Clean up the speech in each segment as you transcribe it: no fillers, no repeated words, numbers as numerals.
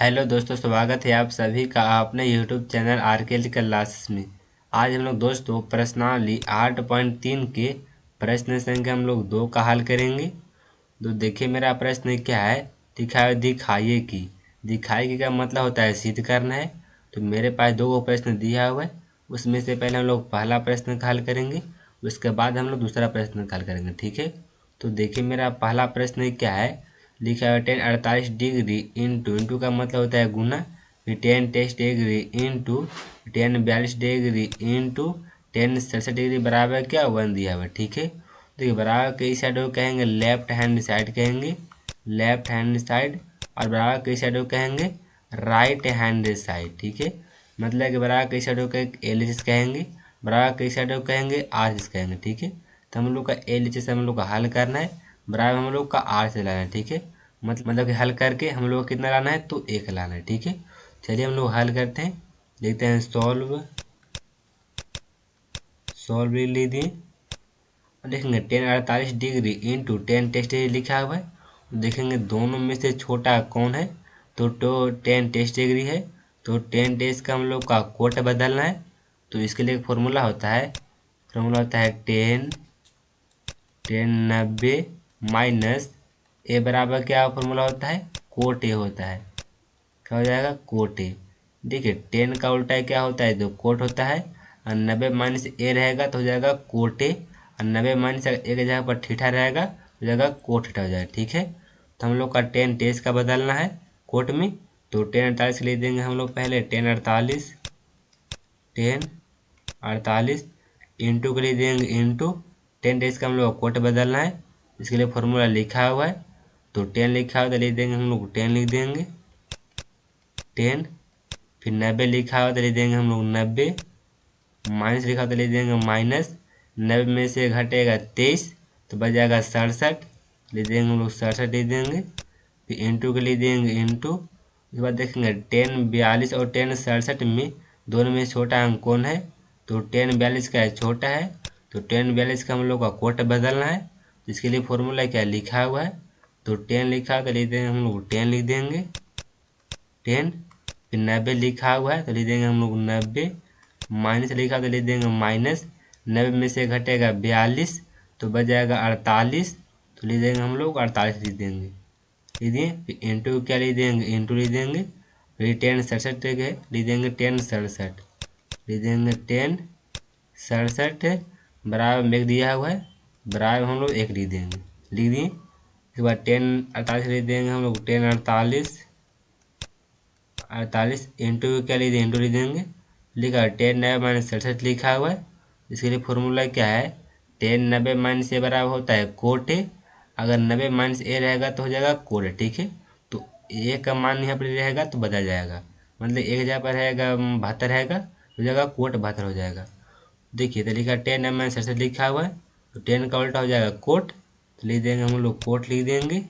Hello दोस्तों, स्वागत है आप सभी का अपने यूट्यूब चैनल आरके क्लासेस में। आज हम लोग दोस्तों प्रश्नावली 8.3 के प्रश्न संख्या हम लोग 2 का हल करेंगे। तो देखिए मेरा प्रश्न क्या है। दिखाइए कि का मतलब होता है सिद्ध करना है। तो मेरे पास 2 प्रश्न दिया हुआ है, उसमें से पहले हम लोग पहला प्रश्न का हल करेंगे, उसके बाद हम लोग दूसरा प्रश्न का हल करेंगे। ठीक है, तो देखिए मेरा पहला प्रश्न क्या है। लिखा है 10 48 डिग्री इंटू का मतलब होता है गुना, फिर 10 23 degree into 10 42 degree into 10 67 degree बराबर क्या 1 दिया हुआ है। ठीक है, देखिए बराबर के इस साइड को कहेंगे लेफ्ट हैंड साइड कहेंगे, लेफ्ट हैंड साइड, और बराबर के इस साइड को कहेंगे राइट हैंड साइड। ठीक है, मतलब कि बराबर के इस साइड को एल एच कहेंगे, बराबर के इस साइड को कहेंगे आर एच कहेंगे। ठीक है, तो हम लोग का एल एच से हम लोग का हल करना है, बराबर हम लोग का आर से लाना है। ठीक है, मतलब कि हल करके हम लोग को कितना लाना है तो 1 लाना है। ठीक है, चलिए हम लोग हल करते हैं, देखते हैं सॉल्व ले दिए और देखेंगे 10 48 डिग्री इंटू 10 टेस्ट डिग्री लिखा हुआ है। देखेंगे दोनों में से छोटा कौन है, तो 10 टेस्ट डिग्री है, तो 10 टेस्ट का हम लोग का कोट बदलना है। तो इसके लिए फॉर्मूला होता है 10 90 माइनस ए बराबर क्या फॉर्मूला होता है, कोट ए होता है। क्या हो जाएगा, कोट ए। देखिए 10 का उल्टा क्या होता है, तो कोट होता है, और 90 माइनस ए रहेगा तो हो जाएगा कोट ए, और 90 माइनस एक जगह पर थीटा रहेगा तो हो जाएगा कोट थीटा हो जाएगा। ठीक है, तो हम लोग का 10 टेस का बदलना है कोट में, तो 10 48 ले देंगे हम लोग पहले 10 48 इंटू के लिए देंगे इंटू 10 टेस का हम लोग कोट बदलना है, इसके लिए फॉर्मूला लिखा हुआ है। तो 10 लिखा हुआ तो ले देंगे हम लोग 10 लिख देंगे 10, फिर 90 लिखा हुआ तो ले देंगे हम लोग 90, माइनस लिखा तो ले देंगे माइनस, 90 में से घटेगा 23 तो बच जाएगा 67, ले देंगे हम लोग 67 ले देंगे, फिर इंटू के लिए देंगे इंटू। उसके बाद देखेंगे 10 42 और 10 67 में दोनों में छोटा अंक कौन है, तो 10 42 का है छोटा है, तो 10 42 का हम लोग का कोट बदलना है। तो इसके लिए फॉर्मूला क्या लिखा हुआ है, तो 10 लिखा तो ले देंगे हम लोग 10 लिख देंगे 10, फिर 90 लिखा हुआ है तो लिख देंगे हम लोग 90, माइनस लिखा तो लिख देंगे माइनस, 90 में से घटेगा 42 तो बच जाएगा 48, तो लिख देंगे हम लोग 48 लिख देंगे। लिख दिए, फिर इंटू क्या लिख देंगे, इंटू लिख देंगे, फिर 10 67 है लिख देंगे 10 67, लिख देंगे 10 67 बराबर में 1 दिया हुआ है, बराबर हम लोग 1 लिख देंगे। लिख दिए, इसके बाद 10 48 लिख देंगे हम लोग 10 48 इंटू क्या लिख देंगे, इंटू लिख देंगे, लिखा 10 90 माइनस 67 लिखा हुआ है। इसके लिए फॉर्मूला क्या है, 10 90 माइनस ए बराबर होता है कोट ए, अगर 90 माइनस ए रहेगा तो हो जाएगा कोट ए। ठीक है, तो ए का मान यहाँ पर रहेगा तो बदल जाएगा, मतलब एक जगह पर रहेगा 72 रहेगा तो हो जाएगा कोट 72 हो जाएगा। देखिए तो लिखा 10 90 माइनस 67 लिखा हुआ है, तो 10 का उल्टा हो जाएगा कोट, तो लिख देंगे हम लोग कोट लिख देंगे,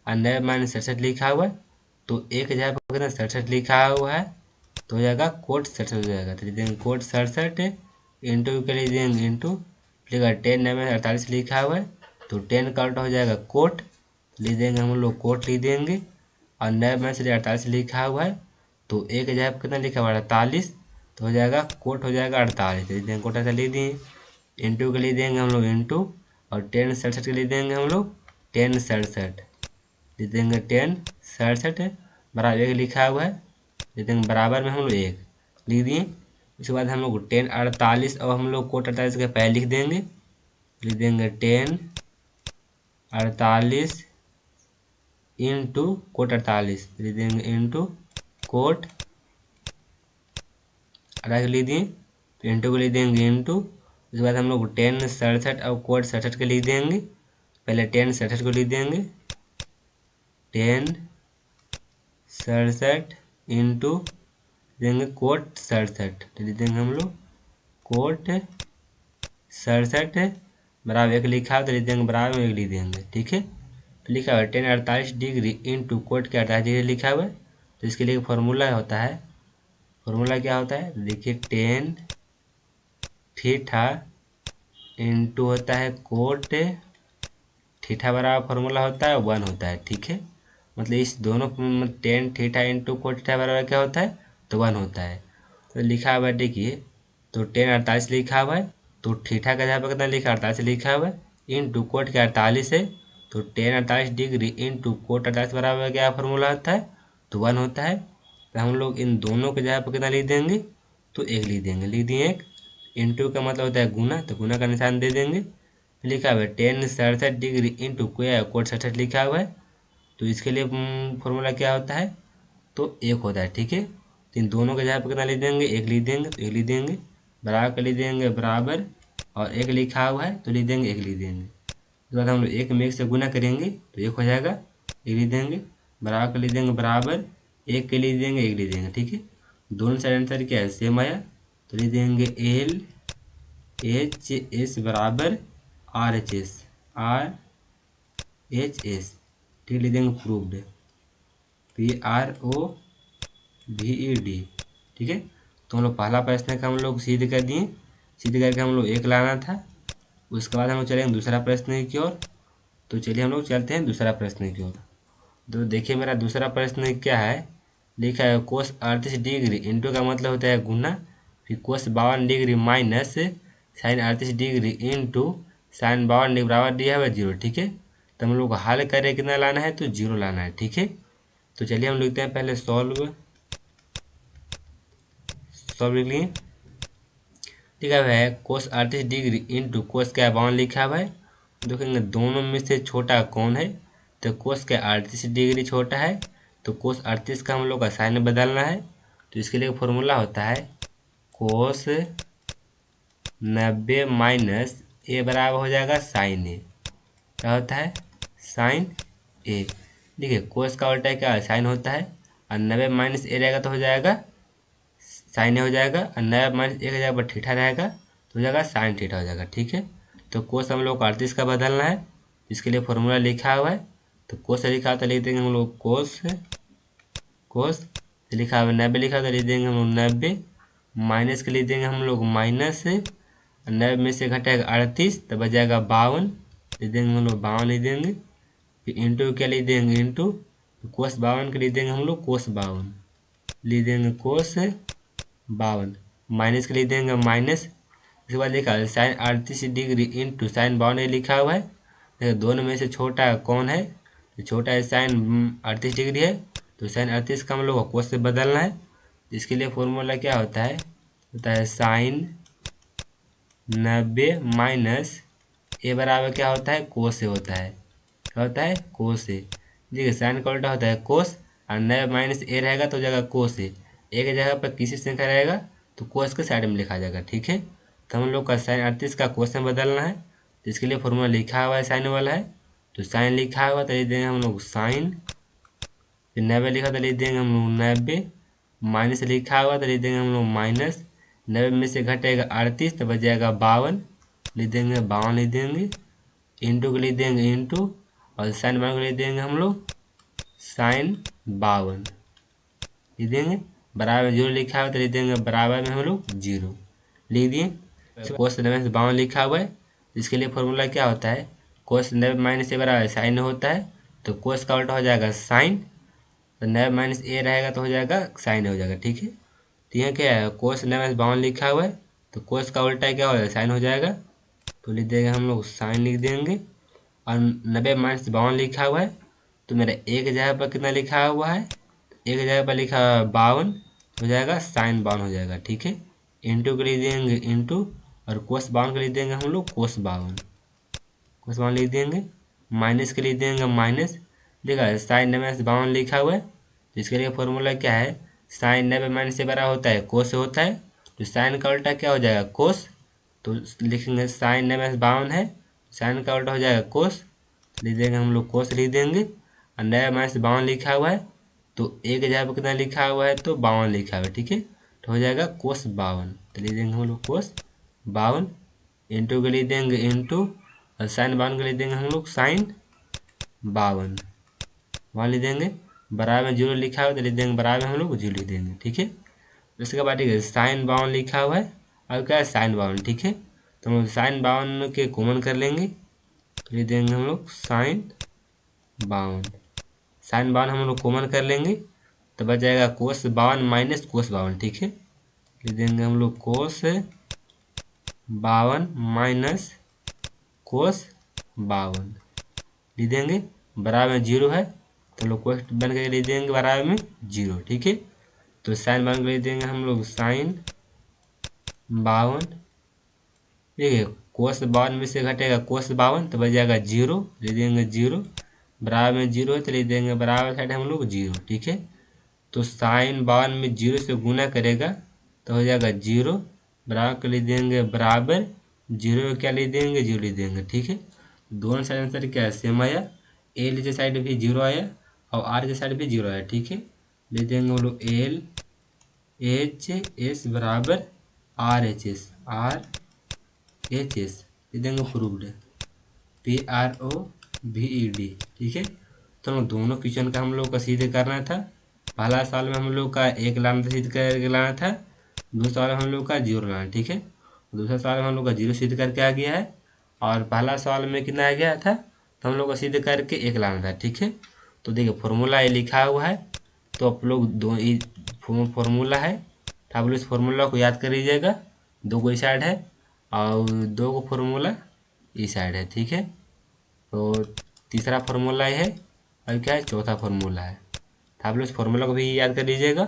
और 90 माइनस 67 लिखा हुआ है, तो एक हज़ार पर कितना 67 लिखा हुआ है तो हो जाएगा कोट 67 हो जाएगा। तो लिख देंगे कोट 67 इंटू के लिए देंगे इंटू, लिखा 10 में 48 लिखा हुआ है, तो 10 का उल्टा हो जाएगा कोट, लिख देंगे हम लोग कोट लिख देंगे, और 9 में से 48 लिखा हुआ है, तो एक हज़ार पर कितना लिखा हुआ है 48, तो हो जाएगा कोट हो जाएगा 48, लिख देंगे कोट 48 लिख दिए, इंटू के लिए देंगे हम लोग इंटू, और 10 67 के लिए देंगे हम लोग 10 67, लिख देंगे 10 67 बराबर 1 लिखा हुआ है, लिख देंगे बराबर में हम लोग 1 लिख दिए। उसके बाद हम लोग 10 48 और हम लोग कोट 48 के पहले लिख देंगे, लिख देंगे 10 48 इंटू कोट 48, लिख देंगे इंटू कोट 48 लिख दिए, तो इंटू को लिख देंगे इंटू। उसके बाद हम लोग 10 67 और कोट 67 के लिख देंगे, पहले 10 67 को लिख देंगे 10 67 इंटू देंगे कोट 67, तो लिख देंगे हम लोग कोट 67 बराबर 1 लिखा तो लिख देंगे बराबर में 1 लिख देंगे। ठीक है, तो लिखा हुआ है 10 48 डिग्री इंटू कोट के 48 डिग्री लिखा हुआ है, तो इसके लिए फॉर्मूला होता है, फॉर्मूला क्या होता है, देखिए 10 थीटा इंटू होता है कोट थीटा बराबर फॉर्मूला होता है 1 होता है। ठीक है, मतलब इस दोनों tan theta into cot theta बराबर क्या होता है, तो 1 होता है। तो लिखा हुआ है देखिए, तो टेन 48 लिखा हुआ है, तो थीटा का जहाँ पर कितना लिखा 48 लिखा हुआ है, इंटू कोट का 48 है, तो टेन 48 डिग्री इंटू कोट 48 बराबर क्या फॉर्मूला होता है, तो 1 होता है। तो हम लोग इन दोनों के जगह पर कितना लिख देंगे, तो 1 लिख देंगे। लिख दिए 1, इंटू का मतलब होता है गुना, तो गुना का निशान दे देंगे। लिखा हुआ है टेन 67 डिग्री इंटू कोट 67 लिखा हुआ है, तो इसके लिए फॉर्मूला क्या होता है, तो 1 होता है। ठीक है, तो इन दोनों के जगह पर कितना लिख देंगे, 1 लिख देंगे, तो 1 लिख देंगे, बराबर का लिख देंगे बराबर, और 1 लिखा हुआ है तो लिख देंगे 1 लिख देंगे। उसके बाद हम लोग 1 में 1 से गुना करेंगे तो 1 हो जाएगा, 1 लिख देंगे, बराबर का लिख देंगे बराबर, 1 के लिख देंगे 1 लिख देंगे। ठीक है, दोनों साइड आंसर क्या है, सेम आया, तो लिख देंगे LHS बराबर RHS, RHS। ठीक, लिख देंगे प्रूव्ड, PROVED। ठीक है, तो हम लोग पहला प्रश्न का हम लोग सिद्ध कर दिए, सिद्ध करके हम लोग 1 लाना था। उसके बाद हम लोग चलेंगे दूसरा प्रश्न की ओर। तो चलिए हम लोग चलते हैं दूसरा प्रश्न की ओर। तो देखिए मेरा दूसरा प्रश्न क्या है, लिखा है कोस 38 डिग्री इंटू का मतलब होता है गुना, फिर cos 52 degree minus sine 38 degree into sine 52 degree बराबर दिया हुआ है 0। ठीक है, तो हम लोग को हल करें कितना लाना है, तो 0 लाना है। ठीक है, तो चलिए हम लिखते हैं पहले सॉल्व लिख लिए। ठीक है, कोस 38 डिग्री इंटू कोस का 52 लिखा हुआ है। देखेंगे दोनों में से छोटा कौन है, तो कोस का 38 डिग्री छोटा है, तो कोस 38 का हम लोग का साइन बदलना है। तो इसके लिए फॉर्मूला होता है कोस 90 माइनस ए बराबर हो जाएगा साइन ए। क्या होता है, साइन ए। देखिए कोस का उल्टा क्या है, साइन होता है, और 90 माइनस ए रहेगा तो हो जाएगा साइन ए हो जाएगा, और 90 माइनस 1 जगह पर थीटा रहेगा तो हो जाएगा साइन थीटा हो जाएगा। ठीक है, तो कोस हम लोग को 38 का बदलना है, इसके लिए फॉर्मूला लिखा हुआ है। तो कोस से लिखा तो लिख देंगे हम लोग कोस लिखा हुआ 90 लिखा तो लिख देंगे हम लोग 90, माइनस के लिख देंगे हम लोग माइनस, 90 में से घटाएगा 38 तो बच जाएगा 52, लिख देंगे हम लोग 52 लिख देंगे। फिर इंटू क्या लिख देंगे, इंटू कोस 52 के लिख देंगे हम लोग कोस 52, लिख देंगे कोस 52, माइनस के लिख देंगे माइनस। उसके बाद लिखा है साइन 38 डिग्री इंटू साइन 52 लिखा हुआ है। देखो दोनों में से छोटा कौन है, तो छोटा है साइन 38 डिग्री है, तो साइन 38 का हम लोग को कोस से बदलना है। इसके लिए फॉर्मूला क्या होता है साइन 90 माइनस ए बराबर क्या होता है, कोस से होता है। क्या होता है, कोस से। देखिए साइन का उल्टा होता है कोस, और 90 माइनस ए रहेगा तो हो जाएगा कोस से। एक जगह पर किसी संख्या रहेगा तो कोस के साइड में लिखा जाएगा। ठीक है, तो हम लोग का साइन 38 का कोस में बदलना है, तो इसके लिए फॉर्मूला लिखा हुआ है साइन वाला है। तो साइन लिखा हुआ तो लिख देंगे हम लोग साइन, फिर 90 लिखा तो लिख देंगे हम लोग 90, माइनस लिखा हुआ तो लिख देंगे हम लोग माइनस, 90 में से घटेगा 38 तो बच जाएगा 52, लिख देंगे 52 लिख देंगे, इंटू को लिख देंगे इंटू, और साइन 52 को लिख देंगे हम लोग साइन 52 लिख देंगे, बराबर में 0 लिखा हुआ तो लिख देंगे बराबर में हम लोग 0 लिख दिए। कोस 90 से 52 लिखा हुआ है, इसके लिए फॉर्मूला क्या होता है, कोस 90 माइनस ए बराबर साइन होता है, तो कोस का उल्टा हो जाएगा साइन, तो 90 माइनस ए रहेगा तो हो जाएगा साइन हो जाएगा। ठीक है, तो यहाँ क्या है कोस 90 से 52 लिखा हुआ है, तो कोस का उल्टा क्या हो जाएगा, साइन हो जाएगा, तो लिख देंगे हम लोग साइन लिख देंगे। और 90 माइनस 52 लिखा हुआ है, तो मेरा एक जगह पर कितना लिखा हुआ है, एक जगह पर लिखा हुआ है 52, हो जाएगा साइन 52 हो जाएगा। ठीक है, इंटू के लिख देंगे इंटू, और कोस 52 के लिख देंगे हम लोग कोस 52 लिख देंगे, माइनस के लिख देंगे माइनस। देखा साइन 90 से 52 लिखा हुआ है, तो इसके लिए फॉर्मूला क्या है, साइन 90 माइनस से बड़ा होता है कोस से होता है, तो साइन का उल्टा क्या हो जाएगा कोस, तो लिखेंगे साइन 90 से 52 है, साइन का उल्टा हो जाएगा कोस, लिख देंगे हम लोग कोस लिख देंगे, और 90 माइनस 52 लिखा हुआ है, तो एक जगह पर कितना लिखा हुआ है, तो 52 लिखा हुआ है। ठीक है, तो हो जाएगा कोस 52, तो लिख देंगे हम लोग कोस 52, इंटू के लिख देंगे इंटू, और साइन 52 के लिख देंगे हम लोग साइन 52, वहाँ लिख देंगे, बराबर में 0 लिखा हुआ तो लिख देंगे बराबर में हम लोग 0 लिख देंगे। ठीक है, उसके बाद ठीक है साइन 52 लिखा हुआ है, और क्या है साइन 52। ठीक है, तो हम लोग साइन 52 के कॉमन कर लेंगे, लिख देंगे हम लोग साइन 52, साइन 52 हम लोग कॉमन कर लेंगे तो बच जाएगा कोस 52 माइनस कोस 52। ठीक है, लिख देंगे हम लोग कोस 52 माइनस कोस 52 लिख देंगे। बराबर में 0 है तो लोग कोस बन के लिख देंगे बराबर में 0। ठीक है, तो साइन 52 लिख देंगे हम लोग साइन 52। ठीक है, कोस 52 में से घटेगा कोस 52 तो बच जाएगा 0, लिख देंगे 0। बराबर में 0 है तो लिख देंगे बराबर साइड हम लोग 0। ठीक है, तो साइन 52 में 0 से गुना करेगा तो हो जाएगा 0। बराबर कर लिख देंगे बराबर 0 क्या लिख देंगे 0 लिख देंगे। ठीक है, दोनों साइड आंसर क्या है सेम आया, एल के साइड भी 0 आया और आर के साइड भी 0 आया। ठीक है, लिख देंगे हम लोग एल एच एस बराबर आर एच एस लिख देंगे प्रूव्ड PROVED। ठीक है, तो हम दोनों क्वेश्चन का हम लोग का सिद्ध करना था। पहला सवाल में हम लोग का 1 लाना सिद्ध करके लाना था, दूसरा सवाल हम लोग का 0 लाना। ठीक है, दूसरा सवाल में हम लोग का 0 सिद्ध करके आ गया है और पहला सवाल में कितना आ गया था तो हम लोग का सिद्ध करके 1 लाना था। ठीक है, तो देखिए फॉर्मूला ये लिखा हुआ है तो आप लोग दो फॉर्मूला है तो आप लोग इस फॉर्मूला को याद कर लीजिएगा। 2 को इस साइड है और 2 को फॉर्मूला इस साइड है। ठीक है, तो तीसरा फॉर्मूला है और क्या है चौथा फॉर्मूला है, तो आप लोग इस फॉर्मूला को भी याद कर लीजिएगा।